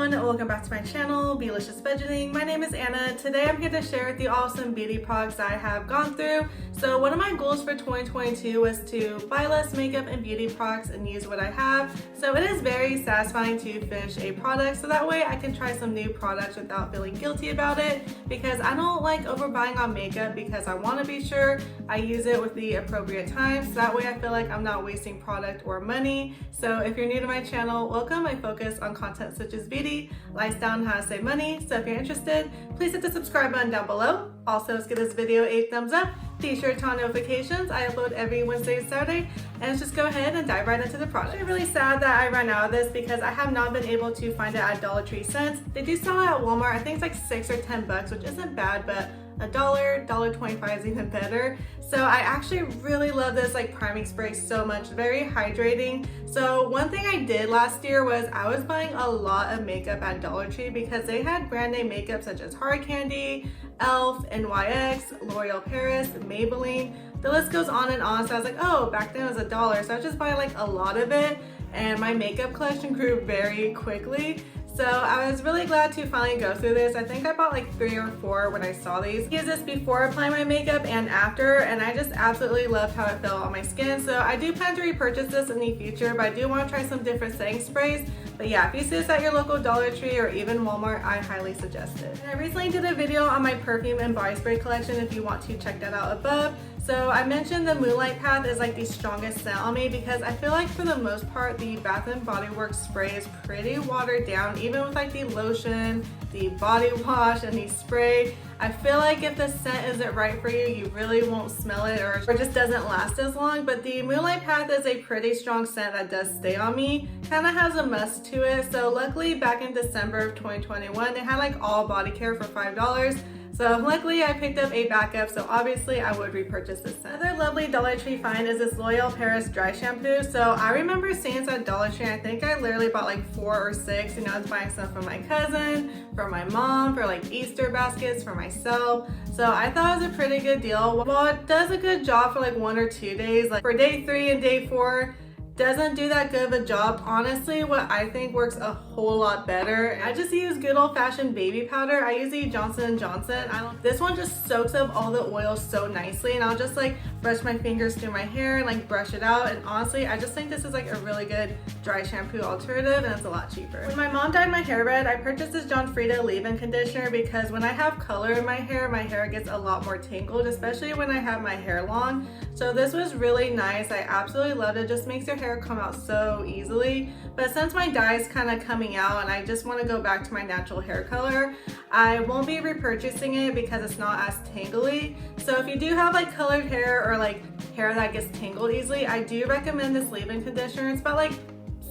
everyone, welcome back to my channel, Belicious Budgeting. My name is Anna. Today I'm here to share with you all some beauty products I have gone through. So one of my goals for 2022 was to buy less makeup and beauty products and use what I have. So it is very satisfying to finish a product so that way I can try some new products without feeling guilty about it, because I don't like overbuying on makeup because I want to be sure I use it with the appropriate time, so that way I feel like I'm not wasting product or money. So if you're new to my channel, welcome. I focus on content such as beauty, lifestyle, and how to save money. So if you're interested, please hit the subscribe button down below. Also, let's give this video a thumbs up. Be sure to turn on notifications. I upload every Wednesday and Saturday. And let's just go ahead and dive right into the product. I'm really sad that I ran out of this because I have not been able to find it at Dollar Tree since. They do sell it at Walmart. I think it's like $6 or $10, which isn't bad, but $1.25 is even better. So I actually really love this like priming spray so much, very hydrating. So one thing I did last year was I was buying a lot of makeup at Dollar Tree because they had brand name makeup such as Hard Candy, e.l.f., NYX, L'Oreal Paris, Maybelline. The list goes on and on. So I was like, oh, back then it was $1. So I was just buying like a lot of it, and my makeup collection grew very quickly. So I was really glad to finally go through this. I think I bought like 3 or 4 when I saw these. I use this before applying my makeup and after, and I just absolutely loved how it felt on my skin. So I do plan to repurchase this in the future, but I do want to try some different setting sprays. But yeah, if you see this at your local Dollar Tree or even Walmart, I highly suggest it. And I recently did a video on my perfume and body spray collection if you want to check that out above. So I mentioned the Moonlight Path is like the strongest scent on me because I feel like for the most part the Bath & Body Works spray is pretty watered down, even with like the lotion, the body wash, and the spray. I feel like if the scent isn't right for you, you really won't smell it, or it just doesn't last as long. But the Moonlight Path is a pretty strong scent that does stay on me. Kind of has a musk to it. So luckily back in December of 2021, they had like all body care for $5. So luckily I picked up a backup, so obviously I would repurchase this scent. Another lovely Dollar Tree find is this L'Oreal Paris dry shampoo. So I remember seeing this at Dollar Tree. I think I literally bought like 4 or 6. You know, I was buying stuff for my cousin, for my mom, for like Easter baskets, for myself. So I thought it was a pretty good deal. Well, it does a good job for like 1 or 2 days. Like for day 3 and day 4, doesn't do that good of a job. Honestly, what I think works a whole lot better, I just use good old-fashioned baby powder. I use the Johnson & Johnson. This one just soaks up all the oil so nicely, and I'll just like brush my fingers through my hair and like brush it out. And honestly, I just think this is like a really good dry shampoo alternative, and it's a lot cheaper. When my mom dyed my hair red, I purchased this John Frieda leave-in conditioner because when I have color in my hair gets a lot more tangled, especially when I have my hair long. So this was really nice. I absolutely loved it. Just makes your hair come out so easily. But since my dye is kind of coming out and I just want to go back to my natural hair color, I won't be repurchasing it because it's not as tangly. So if you do have like colored hair or like hair that gets tangled easily, I do recommend this leave-in conditioner. It's about like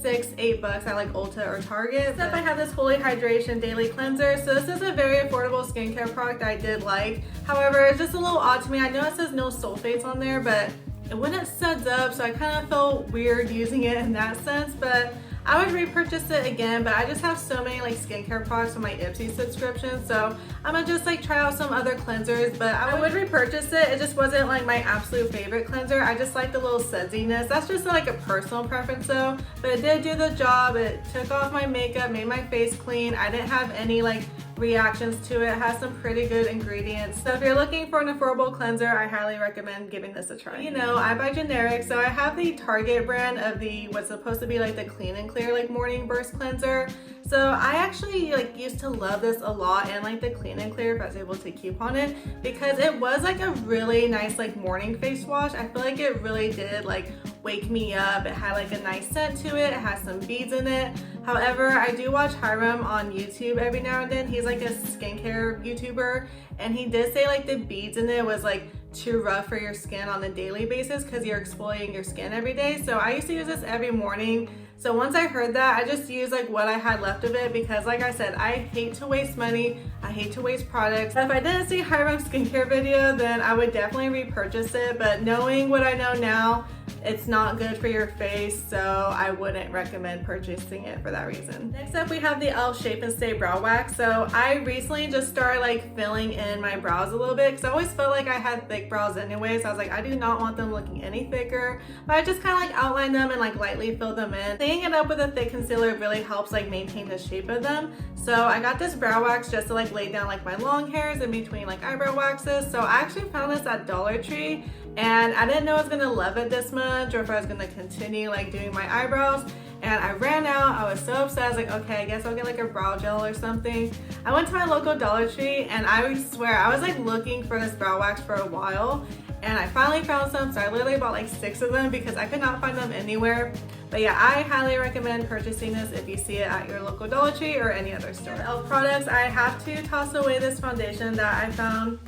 $6-8 at like Ulta or Target. Next up, I have this Holy Hydration Daily Cleanser. So this is a very affordable skincare product I did like. However, it's just a little odd to me. I know it says no sulfates on there, but when it suds up, so I kind of felt weird using it in that sense. But I would repurchase it again, but I just have so many like skincare products on my Ipsy subscription, so I'm gonna just like try out some other cleansers. But I would repurchase it. It just wasn't like my absolute favorite cleanser. I just like the little sudsiness. That's just like a personal preference though, but it did do the job. It took off my makeup, made my face clean. I didn't have any like reactions to it. It has some pretty good ingredients. So if you're looking for an affordable cleanser, I highly recommend giving this a try. You know, I buy generic, so I have the Target brand of the what's supposed to be like the Clean and Clear like morning burst cleanser. So I actually like used to love this a lot, and like the Clean and Clear if I was able to coupon it, because it was like a really nice like morning face wash. I feel like it really did like wake me up. It had like a nice scent to it. It has some beads in it. However, I do watch Hiram on YouTube every now and then. He's like a skincare YouTuber, and he did say like the beads in it was like too rough for your skin on a daily basis because you're exfoliating your skin every day. So I used to use this every morning. So once I heard that, I just used like what I had left of it because like I said, I hate to waste money. I hate to waste products. If I didn't see Hiram's skincare video, then I would definitely repurchase it. But knowing what I know now, it's not good for your face, so I wouldn't recommend purchasing it for that reason. Next up, we have the e.l.f. Shape and Stay Brow Wax. So I recently just started like filling in my brows a little bit because I always felt like I had thick brows anyway, so I was like, I do not want them looking any thicker, but I just kind of like outline them and like lightly fill them in. Cleaning it up with a thick concealer really helps like maintain the shape of them. So I got this brow wax just to like lay down like my long hairs in between like eyebrow waxes. So I actually found this at Dollar Tree, and I didn't know I was gonna love it this much or if I was gonna continue like doing my eyebrows, and I ran out. I was so upset. I was like, okay, I guess I'll get like a brow gel or something. I went to my local Dollar Tree, and I swear I was like looking for this brow wax for a while, and I finally found some. So I literally bought like 6 of them because I could not find them anywhere. But yeah, I highly recommend purchasing this if you see it at your local Dollar Tree or any other store. e.l.f. products, I have to toss away this foundation that I found,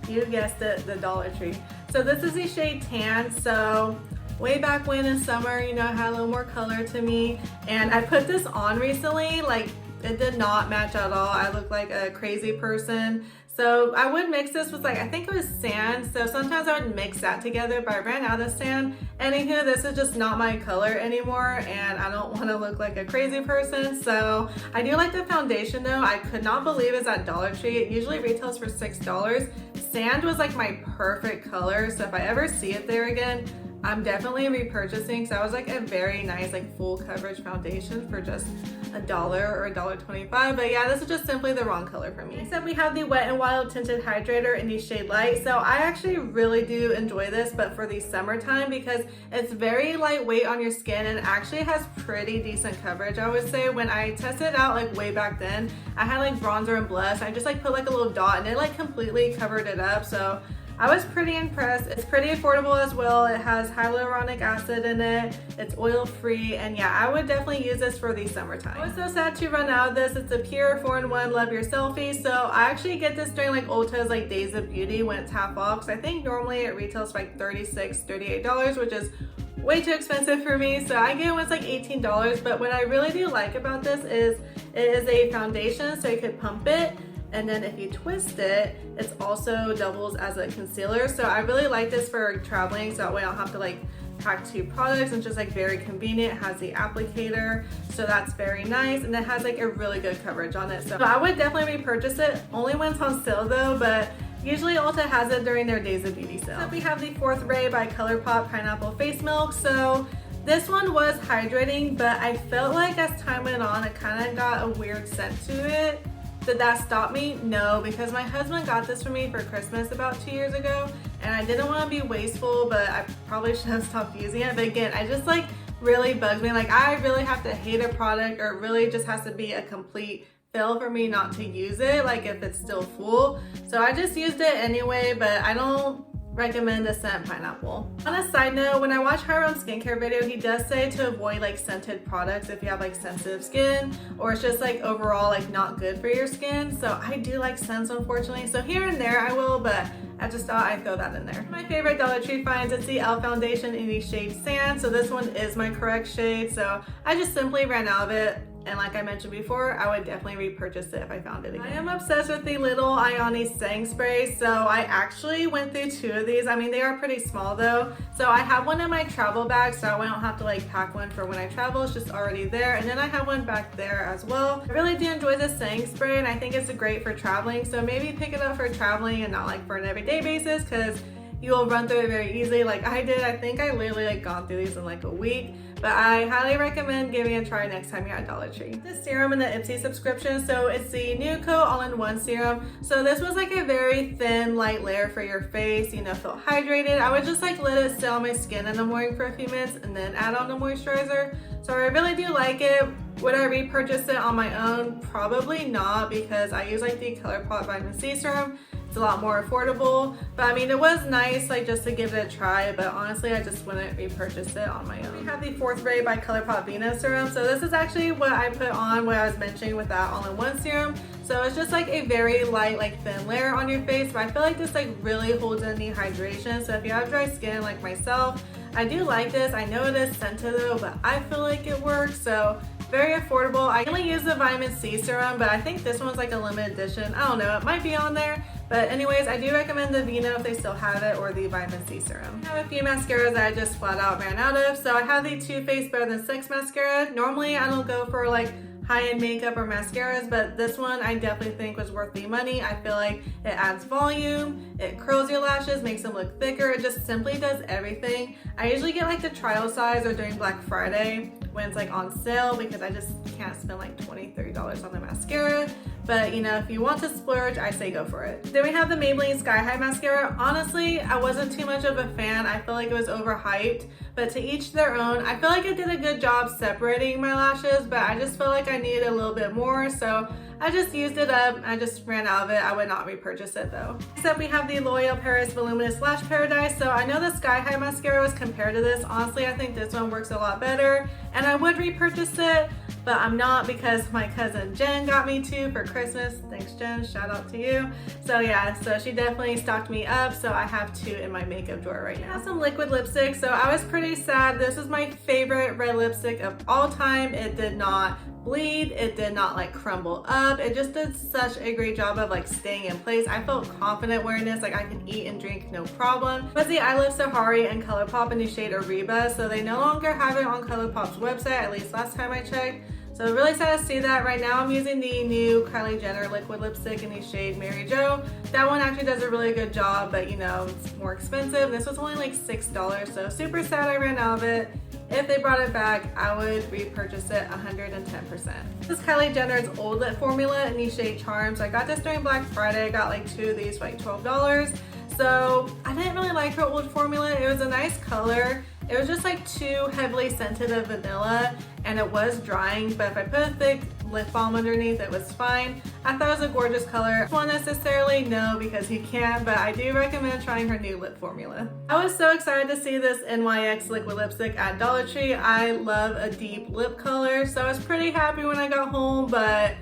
you guessed it, the Dollar Tree. So this is the shade Tan. So way back when in summer, you know, it had a little more color to me, and I put this on recently. Like, it did not match at all. I look like a crazy person. So I would mix this with like, I think it was sand. So sometimes I would mix that together, but I ran out of sand. Anywho, this is just not my color anymore, and I don't want to look like a crazy person. So I do like the foundation though. I could not believe it's at Dollar Tree. It usually retails for $6. Sand was like my perfect color. So if I ever see it there again, I'm definitely repurchasing. So I was like a very nice like full coverage foundation for just $1 or $1.25. But yeah, this is just simply the wrong color for me. Next up, we have the Wet n Wild Tinted Hydrator in the shade Light. So I actually really do enjoy this, but for the summertime, because it's very lightweight on your skin and actually has pretty decent coverage. I would say when I tested it out like way back then, I had like bronzer and blush. I just like put like a little dot and it like completely covered it up. So I was pretty impressed. It's pretty affordable as well. It has hyaluronic acid in it. It's oil free, and yeah, I would definitely use this for the summertime. I was so sad to run out of this. It's a pure 4-in-1 Love Your Selfie. So I actually get this during like Ulta's like Days of Beauty when it's half off. So I think normally it retails for like $36, $38, which is way too expensive for me. So I get it when it's like $18. But what I really do like about this is it is a foundation, so you could pump it. And then if you twist it, it also doubles as a concealer. So I really like this for traveling, so that way I don't have to like pack 2 products, and just like very convenient. It has the applicator, so that's very nice, and it has like a really good coverage on it. So I would definitely repurchase it, only when it's on sale though, but usually Ulta has it during their Days of Beauty sale. So we have the Fourth Ray by ColourPop Pineapple Face Milk. So this one was hydrating, but I felt like as time went on, it kind of got a weird scent to it. Did that stop me? No, because my husband got this for me for Christmas about 2 years ago, and I didn't want to be wasteful, but I probably should have stopped using it. But again, I just like really bugs me. Like, I really have to hate a product, or it really just has to be a complete fail for me not to use it, like if it's still full. So I just used it anyway, but I don't recommend the scent pineapple. On a side note, when I watch Hyron's skincare video, he does say to avoid like scented products if you have like sensitive skin, or it's just like overall like not good for your skin. So I do like scents, unfortunately. So here and there I will, but I just thought I'd throw that in there. My favorite Dollar Tree finds, it's the e.l.f. foundation in the shade Sand. So this one is my correct shade. So I just simply ran out of it. And like I mentioned before, I would definitely repurchase it if I found it again. I am obsessed with the little Ioni setting spray. So I actually went through 2 of these. I mean, they are pretty small though. So I have one in my travel bag, so I don't have to like pack one for when I travel. It's just already there. And then I have one back there as well. I really do enjoy this setting spray, and I think it's great for traveling. So maybe pick it up for traveling and not like for an everyday basis, because you will run through it very easily like I did. I think I literally like gone through these in like a week, but I highly recommend giving it a try next time you're at Dollar Tree. This serum in the Ipsy subscription, so it's the NuCo All-in-One Serum. So this was like a very thin, light layer for your face, you know, feel hydrated. I would just like let it sit on my skin in the morning for a few minutes and then add on the moisturizer. So I really do like it. Would I repurchase it on my own? Probably not, because I use like the ColourPop Vitamin C Serum. It's a lot more affordable, but I mean, it was nice like just to give it a try, but honestly I just wouldn't repurchase it on my own. We have the Fourth Ray by ColourPop Venus Serum. So this is actually what I put on, what I was mentioning with that all-in-one serum. So it's just like a very light, like thin layer on your face, but I feel like this like really holds in the hydration. So if you have dry skin like myself, I do like this. I know it is scented though, but I feel like it works. So very affordable. I only use the vitamin C serum, but I think this one's like a limited edition. I don't know, it might be on there, But anyways, I do recommend the Vino if they still have it, or the Vitamin C Serum. I have a few mascaras that I just flat out ran out of. So I have the Too Faced Better Than Sex mascara. Normally I don't go for like high-end makeup or mascaras, but this one I definitely think was worth the money. I feel like it adds volume, it curls your lashes, makes them look thicker, it just simply does everything. I usually get like the trial size or during Black Friday when it's like on sale, because I just can't spend like $20-30 on the mascara. But you know, if you want to splurge, I say go for it. Then we have the Maybelline Sky High mascara. Honestly, I wasn't too much of a fan. I feel like it was overhyped, but to each their own. I feel like it did a good job separating my lashes, but I just felt like I needed a little bit more, so I just used it up. I just ran out of it. I would not repurchase it though. Next up, we have the L'Oreal Paris Voluminous Lash Paradise. So I know the Sky High mascara was compared to this. Honestly, I think this one works a lot better, and I would repurchase it, but I'm not, because my cousin Jen got me two for Christmas. Thanks, Jen, shout out to you. So yeah, so she definitely stocked me up, so I have two in my makeup drawer right now. I have some liquid lipstick. So I was pretty sad. This is my favorite red lipstick of all time. It did not bleed, it did not like crumble up, it just did such a great job of like staying in place. I felt confident wearing this, like I can eat and drink no problem. But the I Live Sahari and ColourPop in the shade Ariba, so they no longer have it on ColourPop's website, at least last time I checked. So really sad to see that. Right now I'm using the new Kylie Jenner liquid lipstick in the shade Mary Jo. That one actually does a really good job, but you know, it's more expensive. This was only like $6, so super sad I ran out of it. If they brought it back, I would repurchase it 110%. This is Kylie Jenner's Old Lip formula in the shade Charm. So I got this during Black Friday. I got like two of these for like $12. So I didn't really like her old formula. It was a nice color. It was just like too heavily scented of vanilla, and it was drying, but if I put a thick lip balm underneath, it was fine. I thought it was a gorgeous color. Not necessarily, no, because you can, but I do recommend trying her new lip formula. I was so excited to see this NYX liquid lipstick at Dollar Tree. I love a deep lip color, so I was pretty happy when I got home, but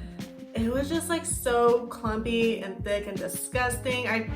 it was just like so clumpy and thick and disgusting.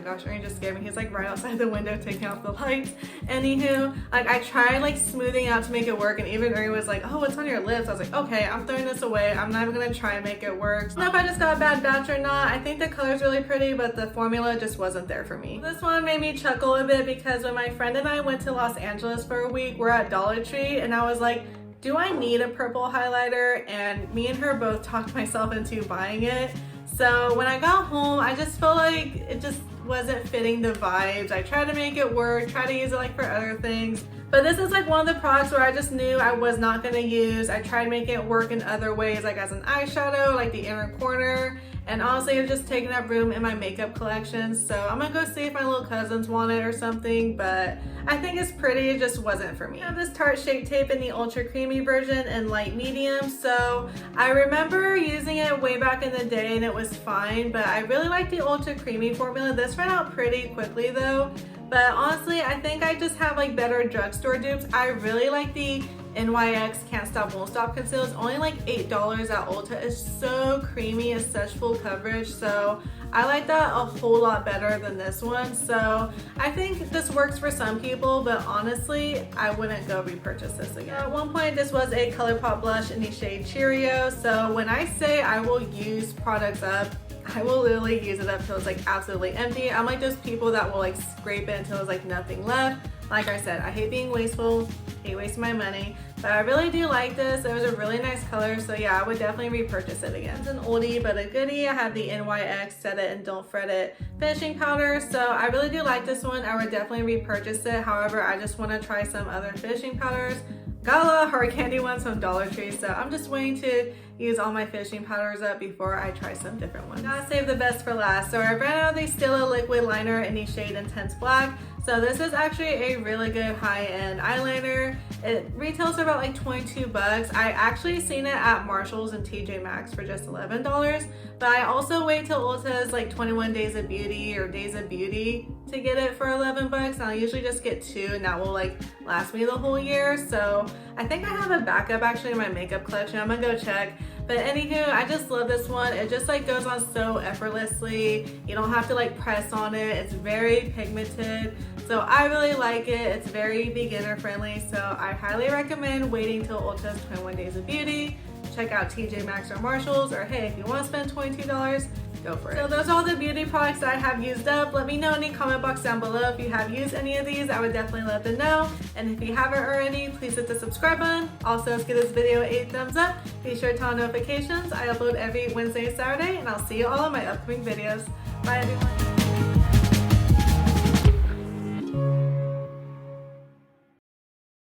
Gosh, Ernie just scared me. He's like right outside the window taking off the lights. Anywho, like I tried like smoothing out to make it work, and even Ernie was like, oh, what's on your lips? I was like, okay, I'm throwing this away. I'm not even gonna try and make it work. I don't know if I just got a bad batch or not. I think the color's really pretty, but the formula just wasn't there for me. This one made me chuckle a bit, because when my friend and I went to Los Angeles for a week, we're at Dollar Tree, and I was like, do I need a purple highlighter? And me and her both talked myself into buying it. So when I got home, I just felt like it just wasn't fitting the vibes. I tried to make it work, try to use it like for other things, but this is like one of the products where I just knew I was not gonna use. I tried making it work in other ways, like as an eyeshadow, like the inner corner, and honestly it was just taking up room in my makeup collection. So I'm gonna go see if my little cousins want it or something, but I think it's pretty, it just wasn't for me. I have this Tarte Shape Tape in the ultra creamy version in light medium. So I remember using it way back in the day and it was fine, but I really like the ultra creamy formula. This ran out pretty quickly though, but honestly I think I just have like better drugstore dupes. I really like the NYX Can't Stop Won't Stop concealer. It's only like $8 at Ulta. It's so creamy, it's such full coverage, so I like that a whole lot better than this one. So I think this works for some people, but honestly I wouldn't go repurchase this again. At one point this was a ColourPop blush in the shade Cheerio. So when I say I will use products up, I will literally use it up till it's like absolutely empty. I'm like those people that will like scrape it until there's like nothing left. Like I said, I hate being wasteful, hate wasting my money, but I really do like this. It was a really nice color, so yeah, I would definitely repurchase it again. It's an oldie but a goodie. I have the NYX Set It and Don't Fret It finishing powder, so I really do like this one. I would definitely repurchase it. However, I just want to try some other finishing powders. Got a lot of hard candy ones from Dollar Tree, so I'm just waiting to use all my finishing powders up before I try some different ones. Gotta save the best for last. So I ran out of the Stila liquid liner in the shade Intense Black. So this is actually a really good high-end eyeliner. It retails for about like 22 bucks. I actually seen it at Marshall's and TJ Maxx for just $11, but I also wait till Ulta's like 21 Days of Beauty or Days of Beauty to get it for 11 bucks. And I'll usually just get two, and that will like last me the whole year. So I think I have a backup actually in my makeup collection. I'm gonna go check. But anywho, I just love this one. It just like goes on so effortlessly. You don't have to like press on it. It's very pigmented. So I really like it. It's very beginner friendly. So I highly recommend waiting till Ulta's 21 Days of Beauty. Check out TJ Maxx or Marshall's, or hey, if you want to spend $22, go for it. So those are all the beauty products that I have used up. Let me know in the comment box down below if you have used any of these. I would definitely let them know. And if you haven't already, please hit the subscribe button. Also, let's give this video a thumbs up. Be sure to turn on notifications. I upload every Wednesday and Saturday, and I'll see you all in my upcoming videos. Bye everyone.